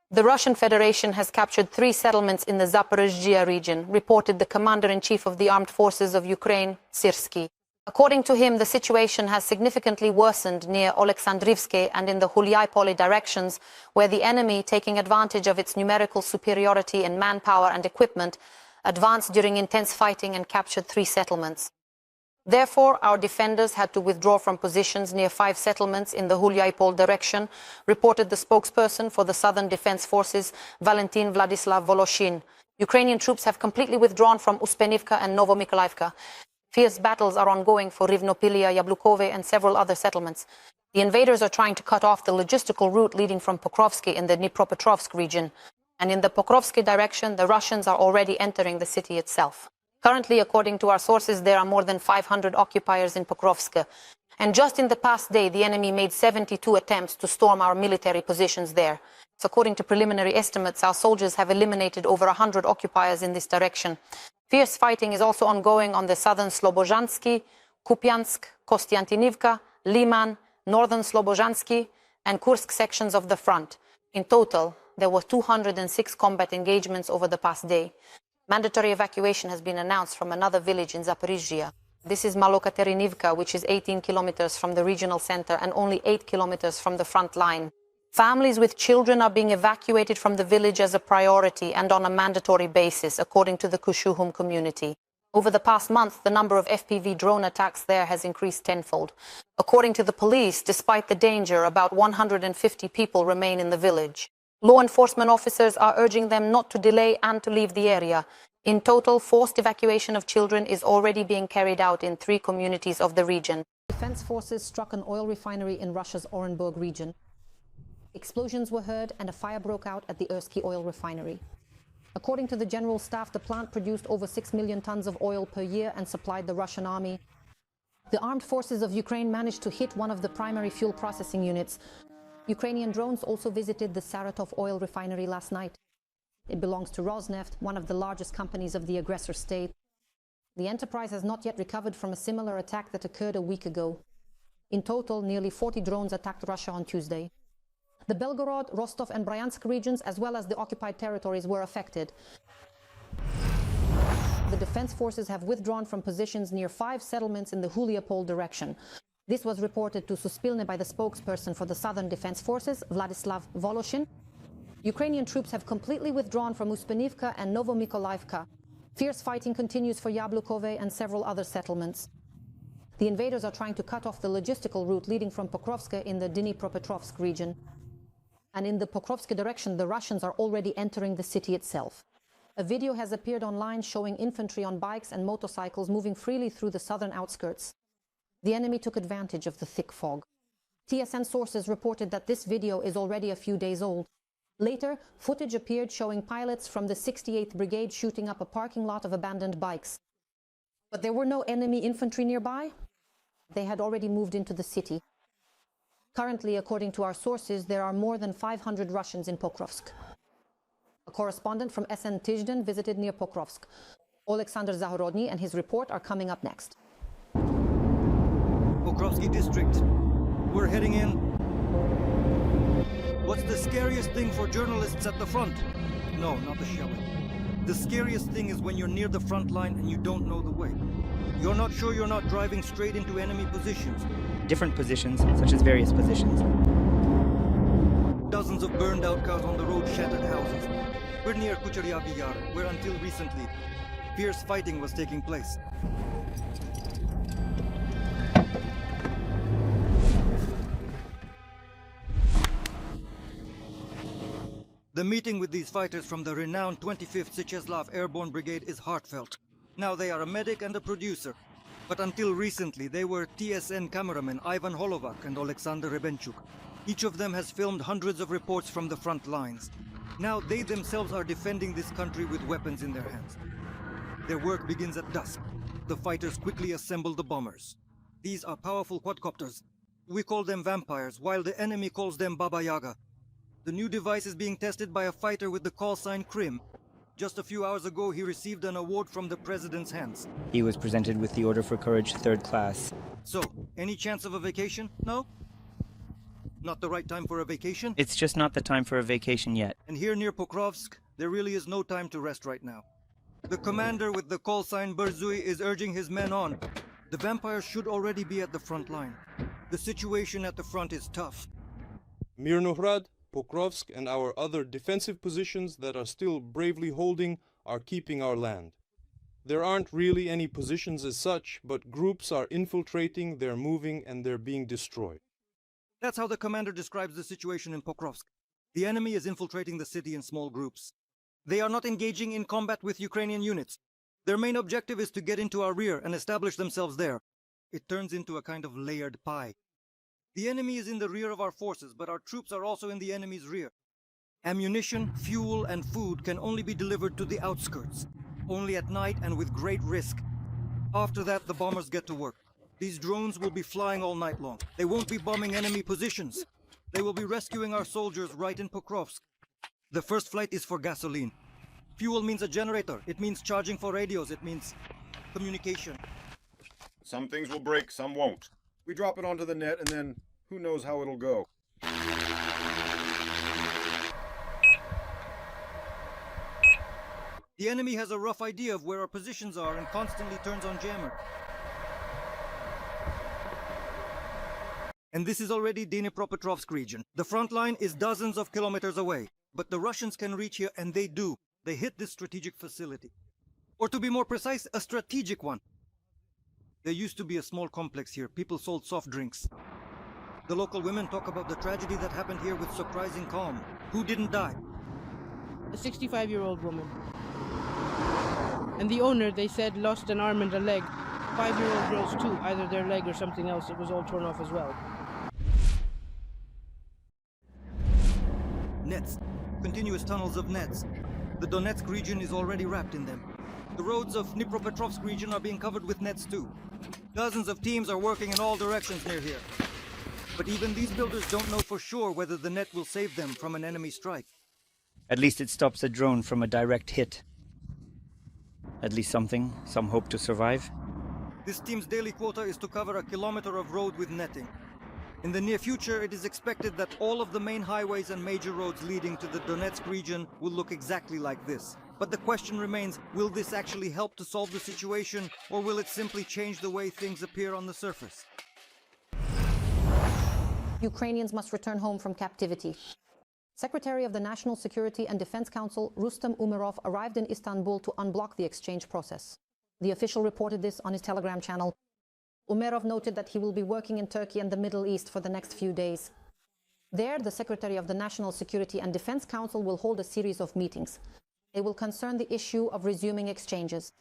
The Russian Federation has captured 3 settlements in the Zaporizhzhia region, reported the commander-in-chief of the armed forces of Ukraine, Syrskyi. According to him, the situation has significantly worsened near Oleksandrivka and in the Huliaipole directions, where the enemy, taking advantage of its numerical superiority in manpower and equipment, advanced during intense fighting and captured 3 settlements. Therefore, our defenders had to withdraw from positions near 5 settlements in the Huliaipole direction, reported the spokesperson for the Southern Defense Forces, Valentin Vladislav Voloshin. Ukrainian troops have completely withdrawn from Uspenivka and Novomykolaiivka. Fierce battles are ongoing for Rivnopilia, Yablukove and several other settlements. The invaders are trying to cut off the logistical route leading from Pokrovsk in the Dnipropetrovsk region. And in the Pokrovsk direction, the Russians are already entering the city itself. Currently, according to our sources, there are more than 500 occupiers in Pokrovsk. And just in the past day, the enemy made 72 attempts to storm our military positions there. So according to preliminary estimates, our soldiers have eliminated over 100 occupiers in this direction. Fierce fighting is also ongoing on the southern Slobozhansky, Kupiansk, Kostiantynivka, Liman, northern Slobozhansky, and Kursk sections of the front. In total, there were 206 combat engagements over the past day. Mandatory evacuation has been announced from another village in Zaporizhzhia. This is Malokaterinivka, which is 18 kilometers from the regional center and only 8 kilometers from the front line. Families with children are being evacuated from the village as a priority and on a mandatory basis, according to the Kushuhum community. Over the past month, the number of FPV drone attacks there has increased tenfold. According to the police, despite the danger, about 150 people remain in the village. Law enforcement officers are urging them not to delay and to leave the area. In total, forced evacuation of children is already being carried out in 3 communities of the region. Defense forces struck an oil refinery in Russia's Orenburg region. Explosions were heard and a fire broke out at the Syrskyi oil refinery. According to the General Staff, the plant produced over 6 million tons of oil per year and supplied the Russian army. The armed forces of Ukraine managed to hit one of the primary fuel processing units. Ukrainian drones also visited the Saratov oil refinery last night. It belongs to Rosneft, one of the largest companies of the aggressor state. The enterprise has not yet recovered from a similar attack that occurred a week ago. In total, nearly 40 drones attacked Russia on Tuesday. The Belgorod, Rostov and Bryansk regions, as well as the occupied territories, were affected. The defense forces have withdrawn from positions near 5 settlements in the Huliaipole direction. This was reported to Suspilne by the spokesperson for the Southern Defense Forces, Vladislav Voloshin. Ukrainian troops have completely withdrawn from Uspenivka and Novomykolaiivka. Fierce fighting continues for Yablukove and several other settlements. The invaders are trying to cut off the logistical route leading from Pokrovsk in the Dnipropetrovsk region. And in the Pokrovsk direction, the Russians are already entering the city itself. A video has appeared online showing infantry on bikes and motorcycles moving freely through the southern outskirts. The enemy took advantage of the thick fog. TSN sources reported that this video is already a few days old. Later, footage appeared showing pilots from the 68th Brigade shooting up a parking lot of abandoned bikes. But there were no enemy infantry nearby. They had already moved into the city. Currently, according to our sources, there are more than 500 Russians in Pokrovsk. A correspondent from SN Tizhden visited near Pokrovsk. Oleksandr Syrskyi and his report are coming up next. Pokrovsky district. We're heading in. What's the scariest thing for journalists at the front? No, not the shelling. The scariest thing is when you're near the front line and you don't know the way. You're not sure you're not driving straight into enemy positions. Different positions, such as various positions. Dozens of burned out cars on the road, shattered houses. We're near Kucharyavy Yar, where until recently, fierce fighting was taking place. The meeting with these fighters from the renowned 25th Syecheslav Airborne Brigade is heartfelt. Now they are a medic and a producer. But until recently, they were TSN cameramen Ivan Holovak and Oleksandr Rebenchuk. Each of them has filmed hundreds of reports from the front lines. Now they themselves are defending this country with weapons in their hands. Their work begins at dusk. The fighters quickly assemble the bombers. These are powerful quadcopters. We call them vampires, while the enemy calls them Baba Yaga. The new device is being tested by a fighter with the call sign Krim. Just a few hours ago, he received an award from the president's hands. He was presented with the Order for Courage 3rd Class. So, any chance of a vacation? No? Not the right time for a vacation? It's just not the time for a vacation yet. And here near Pokrovsk, there really is no time to rest right now. The commander with the call sign Burzui is urging his men on. The vampires should already be at the front line. The situation at the front is tough. Mirnohrad, Pokrovsk, and our other defensive positions that are still bravely holding are keeping our land. There aren't really any positions as such, but groups are infiltrating, they're moving, and they're being destroyed. That's how the commander describes the situation in Pokrovsk. The enemy is infiltrating the city in small groups. They are not engaging in combat with Ukrainian units. Their main objective is to get into our rear and establish themselves there. It turns into a kind of layered pie. The enemy is in the rear of our forces, but our troops are also in the enemy's rear. Ammunition, fuel, and food can only be delivered to the outskirts, only at night and with great risk. After that, the bombers get to work. These drones will be flying all night long. They won't be bombing enemy positions. They will be rescuing our soldiers right in Pokrovsk. The first flight is for gasoline. Fuel means a generator. It means charging for radios. It means communication. Some things will break, some won't. We drop it onto the net and then who knows how it'll go. The enemy has a rough idea of where our positions are and constantly turns on jammer. And this is already Dnipropetrovsk region. The front line is dozens of kilometers away. But the Russians can reach here, and they do. They hit this strategic facility. Or to be more precise, a strategic one. There used to be a small complex here. People sold soft drinks. The local women talk about the tragedy that happened here with surprising calm. Who didn't die? A 65-year-old woman. And the owner, they said, lost an arm and a leg. 5-year-old girls too, either their leg or something else. It was all torn off as well. Nets. Continuous tunnels of nets. The Donetsk region is already wrapped in them. The roads of Dnipropetrovsk region are being covered with nets too. Dozens of teams are working in all directions near here. But even these builders don't know for sure whether the net will save them from an enemy strike. At least it stops a drone from a direct hit. At least something, some hope to survive. This team's daily quota is to cover a kilometer of road with netting. In the near future, it is expected that all of the main highways and major roads leading to the Donetsk region will look exactly like this. But the question remains, will this actually help to solve the situation, or will it simply change the way things appear on the surface? Ukrainians must return home from captivity. Secretary of the National Security and Defense Council, Rustem Umerov, arrived in Istanbul to unblock the exchange process. The official reported this on his Telegram channel. Umerov noted that he will be working in Turkey and the Middle East for the next few days. There, the Secretary of the National Security and Defense Council will hold a series of meetings. They will concern the issue of resuming exchanges.